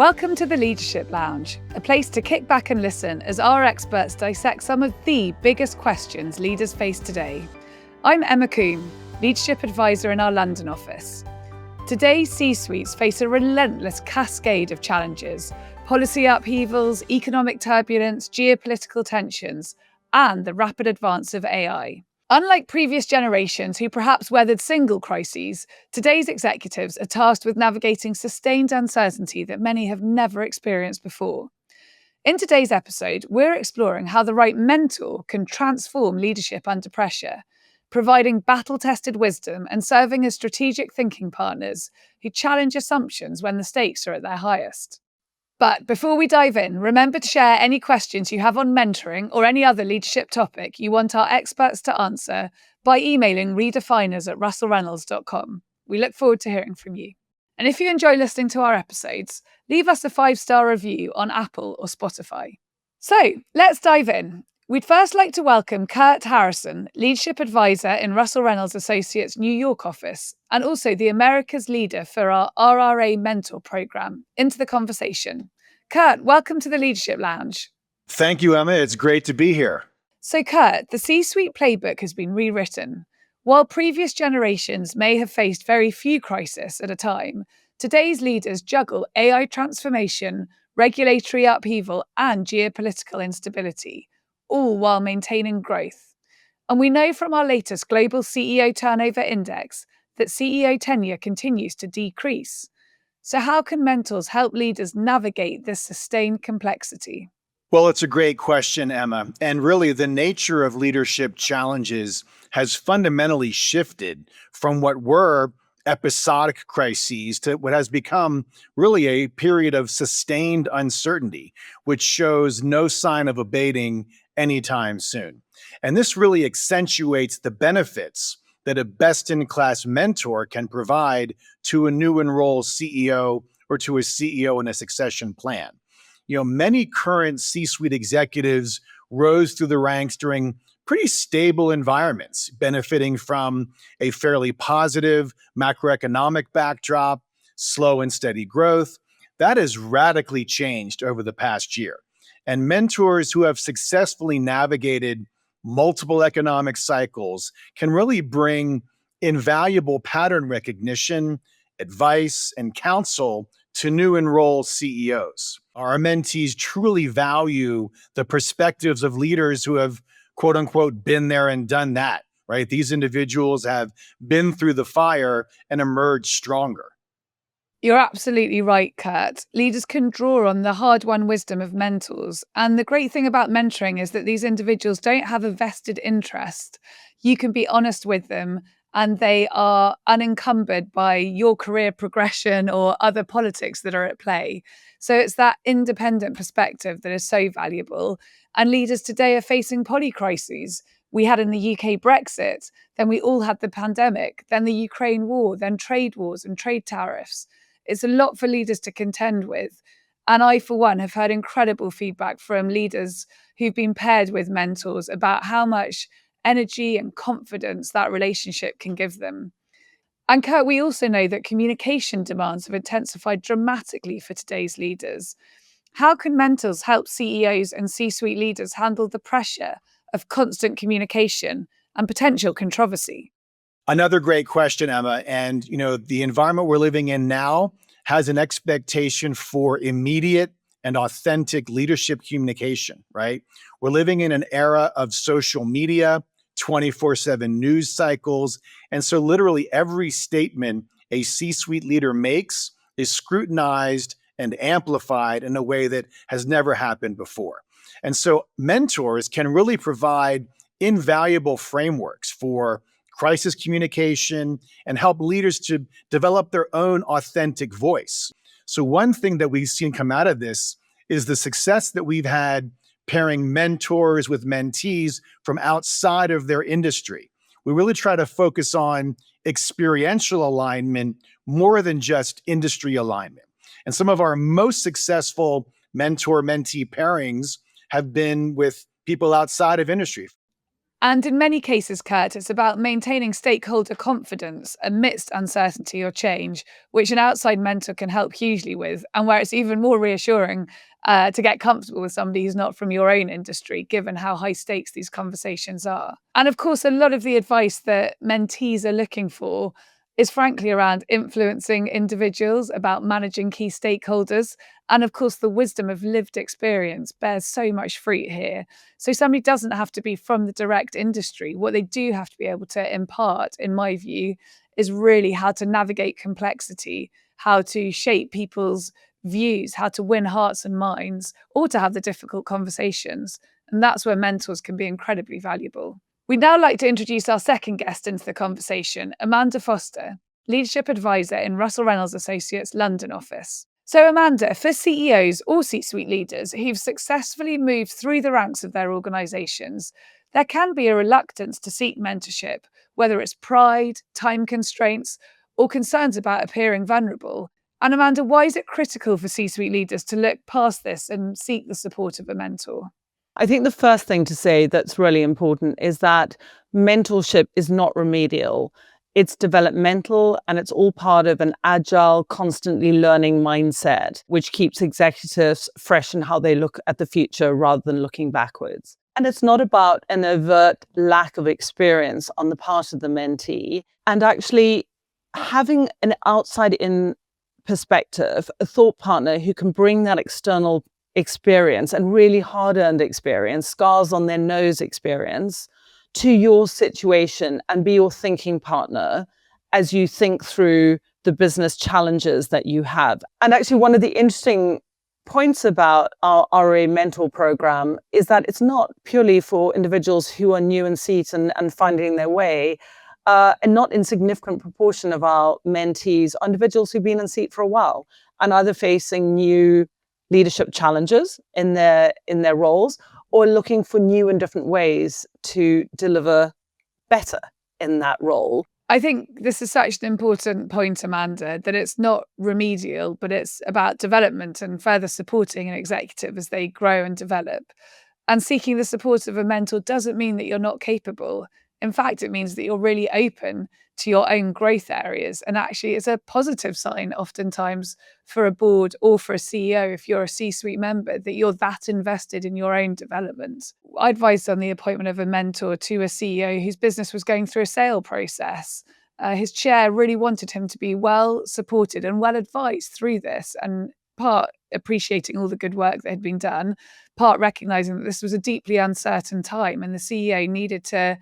Welcome to the Leadership Lounge, a place to kick back and listen as our experts dissect some of the biggest questions leaders face today. I'm Emma Coombe, Leadership Advisor in our London office. Today's C-suites face a relentless cascade of challenges: policy upheavals, economic turbulence, geopolitical tensions, and the rapid advance of AI. Unlike previous generations who perhaps weathered single crises, today's executives are tasked with navigating sustained uncertainty that many have never experienced before. In today's episode, we're exploring how the right mentor can transform leadership under pressure, providing battle-tested wisdom and serving as strategic thinking partners who challenge assumptions when the stakes are at their highest. But before we dive in, remember to share any questions you have on mentoring or any other leadership topic you want our experts to answer by emailing redefiners@russellreynolds.com. We look forward to hearing from you. And if you enjoy listening to our episodes, leave us a 5-star review on Apple or Spotify. So let's dive in. We'd first like to welcome Kurt Harrison, Leadership Advisor in Russell Reynolds Associates' New York office, and also the Americas leader for our RRA Mentor program, into the conversation. Kurt, welcome to the Leadership Lounge. Thank you, Emma. It's great to be here. So Kurt, the C-suite playbook has been rewritten. While previous generations may have faced very few crises at a time, today's leaders juggle AI transformation, regulatory upheaval, and geopolitical instability, all while maintaining growth. And we know from our latest global CEO turnover index that CEO tenure continues to decrease. So how can mentors help leaders navigate this sustained complexity? Well, it's a great question, Emma. And really, the nature of leadership challenges has fundamentally shifted from what were episodic crises to what has become really a period of sustained uncertainty, which shows no sign of abating anytime soon. And this really accentuates the benefits that a best-in-class mentor can provide to a new enrolled CEO or to a CEO in a succession plan. Many current C-suite executives rose through the ranks during pretty stable environments, benefiting from a fairly positive macroeconomic backdrop, slow and steady growth. That has radically changed over the past year. And mentors who have successfully navigated multiple economic cycles can really bring invaluable pattern recognition, advice, and counsel to new enrolled CEOs. Our mentees truly value the perspectives of leaders who have, quote unquote, been there and done that, right? These individuals have been through the fire and emerged stronger. You're absolutely right, Kurt. Leaders can draw on the hard-won wisdom of mentors. And the great thing about mentoring is that these individuals don't have a vested interest. You can be honest with them and they are unencumbered by your career progression or other politics that are at play. So it's that independent perspective that is so valuable. And leaders today are facing polycrises. We had in the UK Brexit, then we all had the pandemic, then the Ukraine war, then trade wars and trade tariffs. It's a lot for leaders to contend with. And I, for one, have heard incredible feedback from leaders who've been paired with mentors about how much energy and confidence that relationship can give them. And Kurt, we also know that communication demands have intensified dramatically for today's leaders. How can mentors help CEOs and C-suite leaders handle the pressure of constant communication and potential controversy? Another great question, Emma. And, the environment we're living in now has an expectation for immediate and authentic leadership communication, right? We're living in an era of social media, 24/7 news cycles. And so literally every statement a C-suite leader makes is scrutinized and amplified in a way that has never happened before. And so mentors can really provide invaluable frameworks for crisis communication and help leaders to develop their own authentic voice. So one thing that we've seen come out of this is the success that we've had pairing mentors with mentees from outside of their industry. We really try to focus on experiential alignment more than just industry alignment. And some of our most successful mentor-mentee pairings have been with people outside of industry. And in many cases, Kurt, it's about maintaining stakeholder confidence amidst uncertainty or change, which an outside mentor can help hugely with, and where it's even more reassuring to get comfortable with somebody who's not from your own industry, given how high stakes these conversations are. And of course, a lot of the advice that mentees are looking for is frankly around influencing individuals, about managing key stakeholders. And of course, the wisdom of lived experience bears so much fruit here. So somebody doesn't have to be from the direct industry. What they do have to be able to impart, in my view, is really how to navigate complexity, how to shape people's views, how to win hearts and minds, or to have the difficult conversations. And that's where mentors can be incredibly valuable. We'd now like to introduce our second guest into the conversation, Amanda Foster, Leadership Advisor in Russell Reynolds Associates London office. So Amanda, for CEOs or C-suite leaders who've successfully moved through the ranks of their organisations, there can be a reluctance to seek mentorship, whether it's pride, time constraints, or concerns about appearing vulnerable. And Amanda, why is it critical for C-suite leaders to look past this and seek the support of a mentor? I think the first thing to say that's really important is that mentorship is not remedial. It's developmental, and it's all part of an agile, constantly learning mindset, which keeps executives fresh in how they look at the future rather than looking backwards. And it's not about an overt lack of experience on the part of the mentee. And actually having an outside-in perspective, a thought partner who can bring that external experience and really hard-earned experience, scars on their nose experience, to your situation and be your thinking partner as you think through the business challenges that you have. And actually, one of the interesting points about our RA mentor program is that it's not purely for individuals who are new in seat and finding their way. And not insignificant proportion of our mentees are individuals who've been in seat for a while and either facing new leadership challenges in their roles, or looking for new and different ways to deliver better in that role. I think this is such an important point, Amanda, that it's not remedial, but it's about development and further supporting an executive as they grow and develop. And seeking the support of a mentor doesn't mean that you're not capable. In fact, it means that you're really open to your own growth areas. And actually, it's a positive sign oftentimes for a board or for a CEO, if you're a C-suite member, that you're that invested in your own development. I advised on the appointment of a mentor to a CEO whose business was going through a sale process. His chair really wanted him to be well supported and well advised through this, and part appreciating all the good work that had been done, part recognizing that this was a deeply uncertain time and the CEO needed to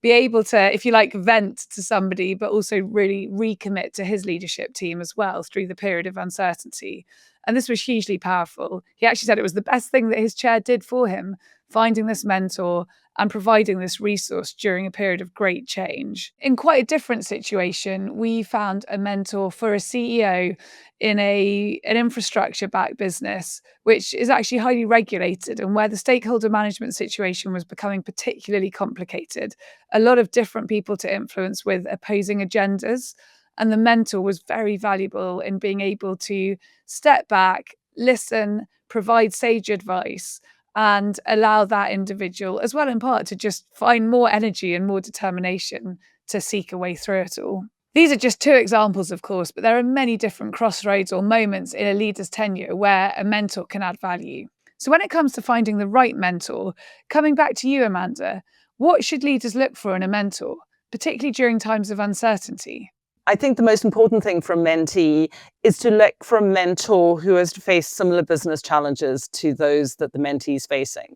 be able to, if you like, vent to somebody, but also really recommit to his leadership team as well through the period of uncertainty. And this was hugely powerful. He actually said it was the best thing that his chair did for him, finding this mentor and providing this resource during a period of great change. In quite a different situation, we found a mentor for a CEO in an infrastructure-backed business, which is actually highly regulated and where the stakeholder management situation was becoming particularly complicated. A lot of different people to influence with opposing agendas. And the mentor was very valuable in being able to step back, listen, provide sage advice, and allow that individual, as well in part, to just find more energy and more determination to seek a way through it all. These are just two examples, of course, but there are many different crossroads or moments in a leader's tenure where a mentor can add value. So when it comes to finding the right mentor, coming back to you, Amanda, what should leaders look for in a mentor, particularly during times of uncertainty? I think the most important thing for a mentee is to look for a mentor who has to face similar business challenges to those that the mentee is facing.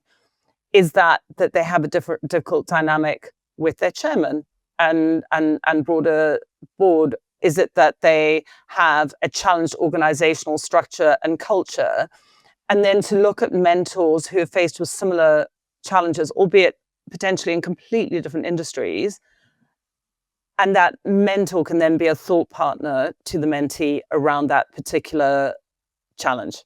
Is that they have a difficult dynamic with their chairman and broader board? Is it that they have a challenged organizational structure and culture? And then to look at mentors who are faced with similar challenges, albeit potentially in completely different industries. And that mentor can then be a thought partner to the mentee around that particular challenge.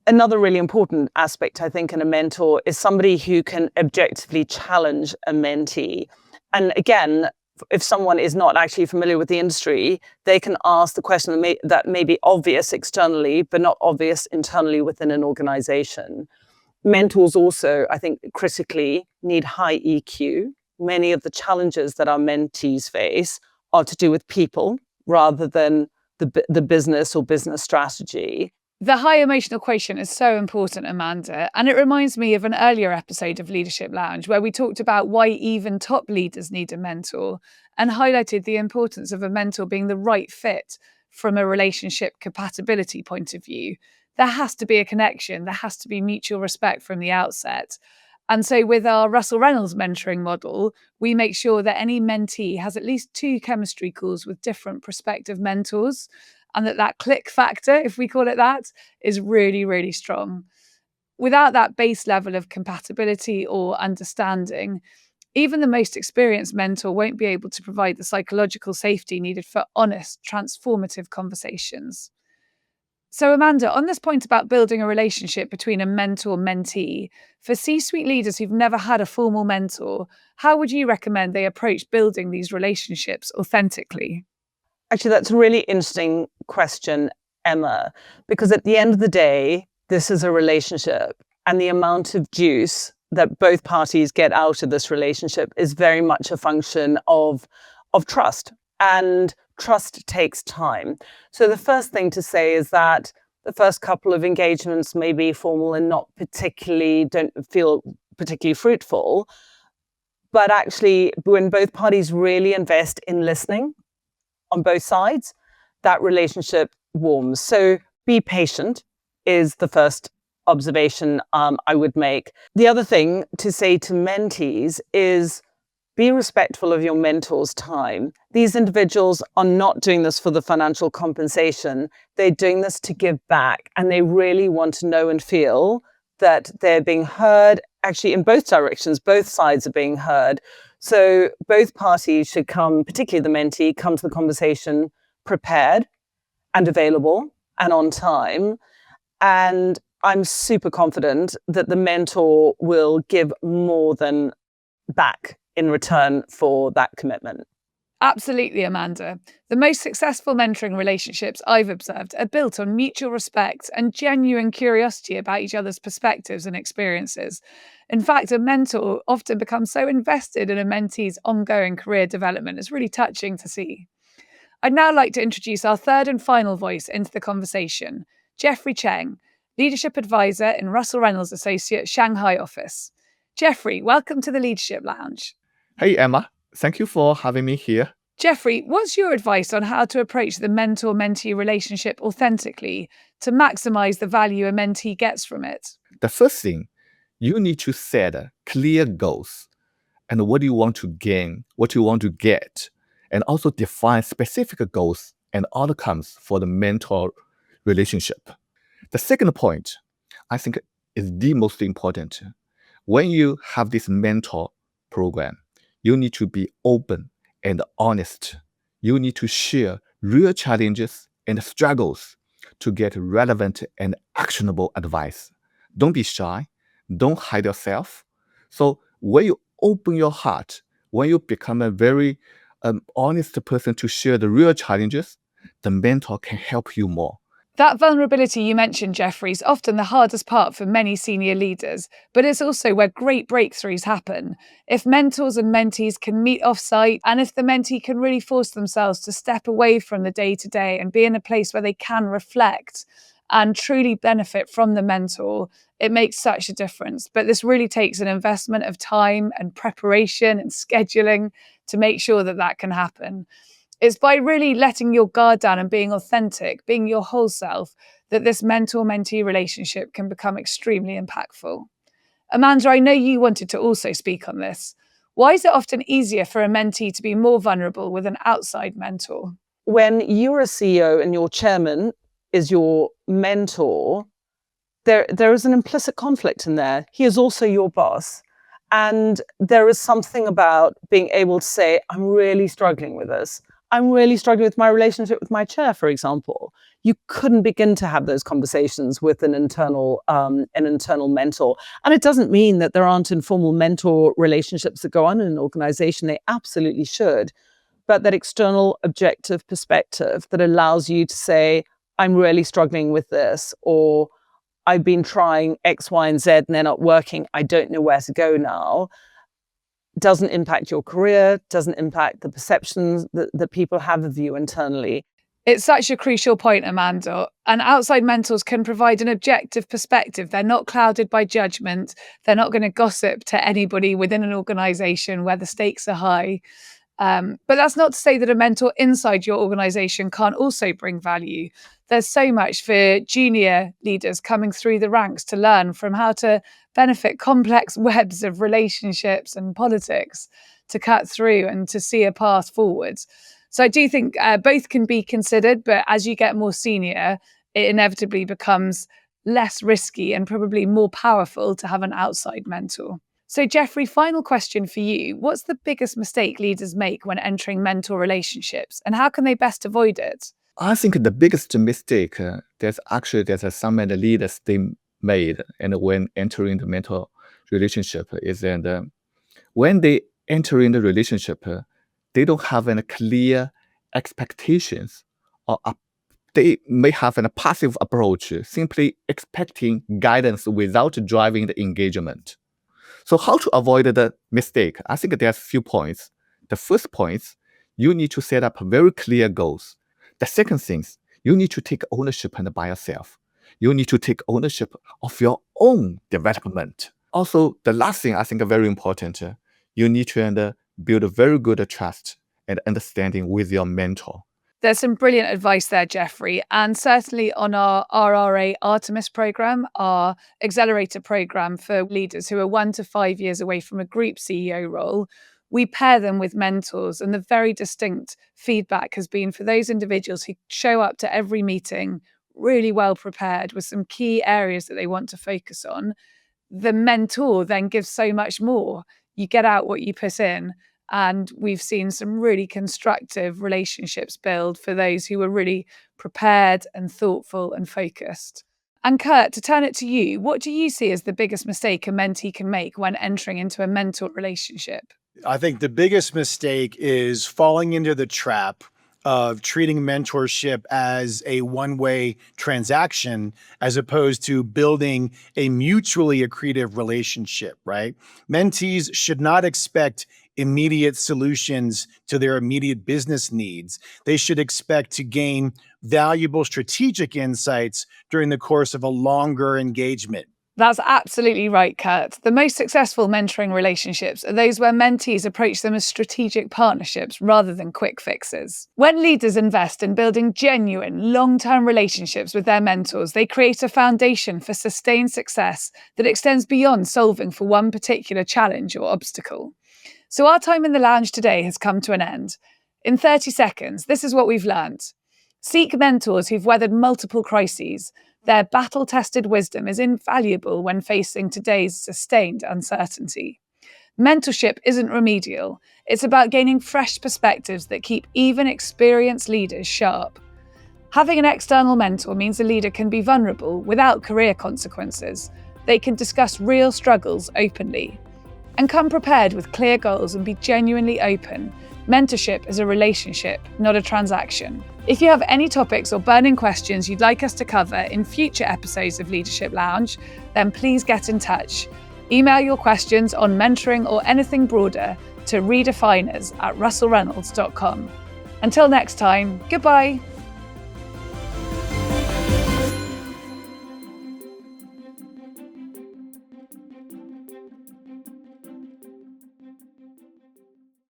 Another really important aspect, I think, in a mentor is somebody who can objectively challenge a mentee. And again, if someone is not actually familiar with the industry, they can ask the question that may be obvious externally, but not obvious internally within an organization. Mentors also, I think, critically need high EQ. many of the challenges that our mentees face are to do with people rather than the business or business strategy. The high emotional quotient is so important, Amanda, and it reminds me of an earlier episode of Leadership Lounge where we talked about why even top leaders need a mentor and highlighted the importance of a mentor being the right fit from a relationship compatibility point of view. There has to be a connection, there has to be mutual respect from the outset. And so, with our Russell Reynolds mentoring model, we make sure that any mentee has at least 2 chemistry calls with different prospective mentors, and that click factor, if we call it that, is really, really strong. Without that base level of compatibility or understanding, even the most experienced mentor won't be able to provide the psychological safety needed for honest, transformative conversations. So, Amanda, on this point about building a relationship between a mentor and mentee, for C-suite leaders who've never had a formal mentor, how would you recommend they approach building these relationships authentically? Actually, that's a really interesting question, Emma, because at the end of the day, this is a relationship, and the amount of juice that both parties get out of this relationship is very much a function of trust. And trust takes time. So the first thing to say is that the first couple of engagements may be formal and don't feel particularly fruitful. But actually, when both parties really invest in listening on both sides, that relationship warms. So be patient is the first observation I would make. The other thing to say to mentees is be respectful of your mentor's time. These individuals are not doing this for the financial compensation. They're doing this to give back, and they really want to know and feel that they're being heard, actually in both directions. Both sides are being heard. So both parties should come, particularly the mentee, come to the conversation prepared and available and on time. And I'm super confident that the mentor will give more than back in return for that commitment. Absolutely, Amanda. The most successful mentoring relationships I've observed are built on mutual respect and genuine curiosity about each other's perspectives and experiences. In fact, a mentor often becomes so invested in a mentee's ongoing career development. It's really touching to see. I'd now like to introduce our third and final voice into the conversation, Jeffrey Cheng, Leadership Advisor in Russell Reynolds Associates Shanghai office. Jeffrey, welcome to the Leadership Lounge. Hey, Emma. Thank you for having me here. Jeffrey, what's your advice on how to approach the mentor-mentee relationship authentically to maximize the value a mentee gets from it? The first thing, you need to set clear goals and what you want to gain, what you want to get, and also define specific goals and outcomes for the mentor relationship. The second point, I think, is the most important. When you have this mentor program, you need to be open and honest. You need to share real challenges and struggles to get relevant and actionable advice. Don't be shy. Don't hide yourself. So when you open your heart, when you become a very honest person to share the real challenges, the mentor can help you more. That vulnerability you mentioned, Jeffrey, is often the hardest part for many senior leaders, but it's also where great breakthroughs happen. If mentors and mentees can meet off-site, and if the mentee can really force themselves to step away from the day-to-day and be in a place where they can reflect and truly benefit from the mentor, it makes such a difference. But this really takes an investment of time and preparation and scheduling to make sure that that can happen. It's by really letting your guard down and being authentic, being your whole self, that this mentor-mentee relationship can become extremely impactful. Amanda, I know you wanted to also speak on this. Why is it often easier for a mentee to be more vulnerable with an outside mentor? When you're a CEO and your chairman is your mentor, there is an implicit conflict in there. He is also your boss. And there is something about being able to say, I'm really struggling with this. I'm really struggling with my relationship with my chair, for example. You couldn't begin to have those conversations with an internal mentor. And it doesn't mean that there aren't informal mentor relationships that go on in an organization. They absolutely should. But that external objective perspective that allows you to say, I'm really struggling with this, or I've been trying X, Y, and Z and they're not working. I don't know where to go now. doesn't impact your career, doesn't impact the perceptions that people have of you internally. It's such a crucial point, Amanda. And outside mentors can provide an objective perspective. They're not clouded by judgment. They're not going to gossip to anybody within an organization where the stakes are high. But that's not to say that a mentor inside your organization can't also bring value. There's so much for junior leaders coming through the ranks to learn from how to benefit complex webs of relationships and politics, to cut through and to see a path forwards. So I do think both can be considered, but as you get more senior, it inevitably becomes less risky and probably more powerful to have an outside mentor. So Jeffrey, final question for you. What's the biggest mistake leaders make when entering mentor relationships, and how can they best avoid it? I think the biggest mistake there's some of the leaders they made and when entering the mentor relationship is that when they enter in the relationship, they don't have any clear expectations, or they may have a passive approach, simply expecting guidance without driving the engagement. So how to avoid the mistake? I think there's a few points. The first point, you need to set up very clear goals. The second thing, you need to take ownership by yourself. You need to take ownership of your own development. Also, the last thing I think is very important, you need to build a very good trust and understanding with your mentor. There's some brilliant advice there, Jeffrey. And certainly on our RRA Artemis program, our accelerator program for leaders who are 1 to 5 years away from a group CEO role, we pair them with mentors. And the very distinct feedback has been for those individuals who show up to every meeting really well prepared with some key areas that they want to focus on. The mentor then gives so much more. You get out what you put in. And we've seen some really constructive relationships build for those who were really prepared and thoughtful and focused. And Kurt, to turn it to you, what do you see as the biggest mistake a mentee can make when entering into a mentor relationship? I think the biggest mistake is falling into the trap of treating mentorship as a one-way transaction as opposed to building a mutually accretive relationship, right? Mentees should not expect immediate solutions to their immediate business needs. They should expect to gain valuable strategic insights during the course of a longer engagement. That's absolutely right, Kurt. The most successful mentoring relationships are those where mentees approach them as strategic partnerships rather than quick fixes. When leaders invest in building genuine, long-term relationships with their mentors, they create a foundation for sustained success that extends beyond solving for one particular challenge or obstacle. So our time in the lounge today has come to an end. In 30 seconds, this is what we've learned. Seek mentors who've weathered multiple crises. Their battle-tested wisdom is invaluable when facing today's sustained uncertainty. Mentorship isn't remedial. It's about gaining fresh perspectives that keep even experienced leaders sharp. Having an external mentor means a leader can be vulnerable without career consequences. They can discuss real struggles openly. And come prepared with clear goals and be genuinely open. Mentorship is a relationship, not a transaction. If you have any topics or burning questions you'd like us to cover in future episodes of Leadership Lounge, then please get in touch. Email your questions on mentoring or anything broader to redefiners@russellreynolds.com. Until next time, goodbye.